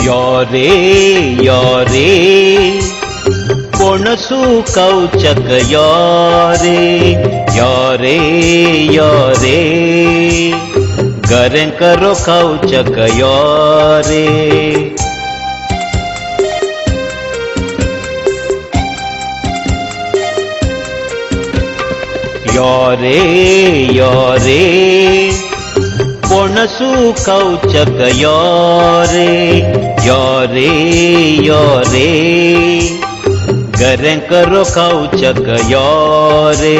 ಯಾರೇ ಯಾರೇ ಪೊಣಸು ಕೌಚಕ ಯಾರೇ ಯಾರೇ ಯಾರೇ ಗರೆಂ ಕರೋ ಕೌಚಕ ಯಾರೇ ಯಾರೇ ಯಾರೇ ಪೊಣಸು ಕೌಚಕ ಯಾರೇ ಯಾರೇ ಯಾರೇ ಗರೆಂ ಕರೋ ಕೌಚಕ ಯಾರೇ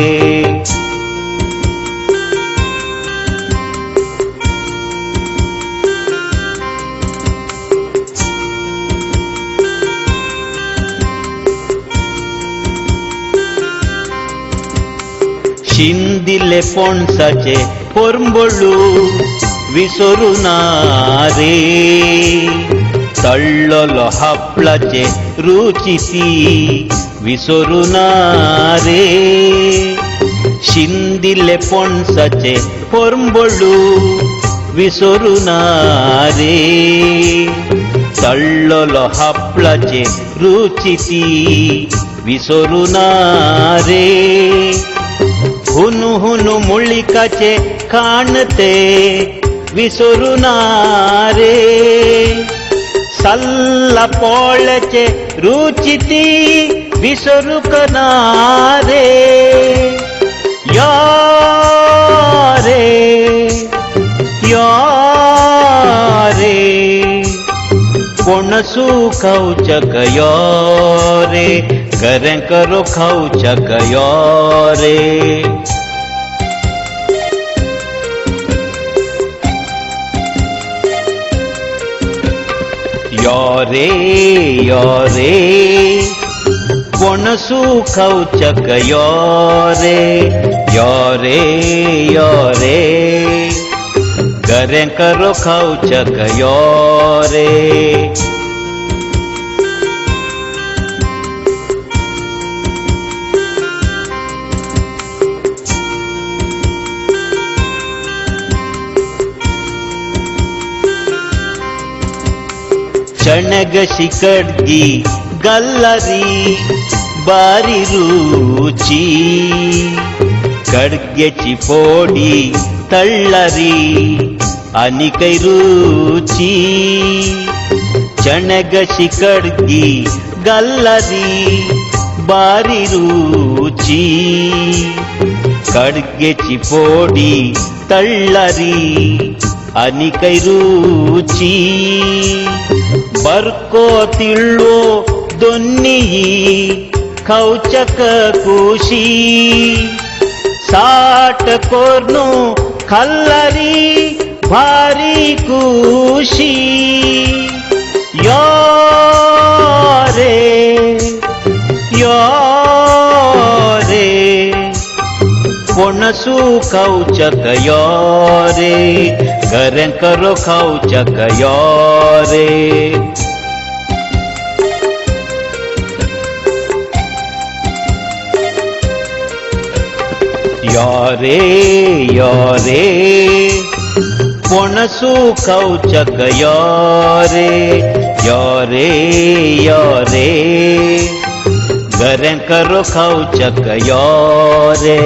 शिंदिले पोणसाचे पोरंबोळू विसरुनारे तळ्ळलो हपळाचे रुचिती विसरुनारे शिंदिले पोणसाचे पोरंबोळू विसरुनारे तळ्ळलो हपळाचे रुचिती विसरुनारे हुनु हुनु मुळिकाचे काणते विसरुनारे सल्ला पोळ्याचे रुचिती विसरुकनारे यारे यारे पොಣಸು ಕೌಚಕ ಯಾರೇ ಗರೆಂ ಕರೋ ಕೌಚಕ ಯಾರೇ ಯಾರೇ ಯಾರೇ ಪೊಣಸು ಕೌಚಕ ಯಾರೇ ಯಾರೇ ಯಾರೇ ಗರೆಂ ಕರೋ ಕೌಚಕ ಯಾರೇ चणग शिकड्गी गल्लरी बारी रुची कड्ग्याची फोडी तळ्ळरी अनिकै रुची चणग शिकड्गी गल्लरी बारी रुची कड्ग्याची फोडी तळ्ळरी अनिकै रुची बर्को तिळ्ळो दोन्नी कौचक कुशी साठ कोर्नु खल्लरी भारी कुशी यारे यारे ಪೊಣಸು ಕೌಚಕ ಯಾರೇ ಗರೆಂ ಕರೋ ಕೌಚಕ ಯಾರೇ ಯಾರೇ ಯಾರೇ ಪೊಣಸು ಕೌಚಕ ಯಾರೇ ಯಾರೇ ಯಾರೇ ಗರೆಂ ಕರೋ ಕೌಚಕ ಯಾರೇ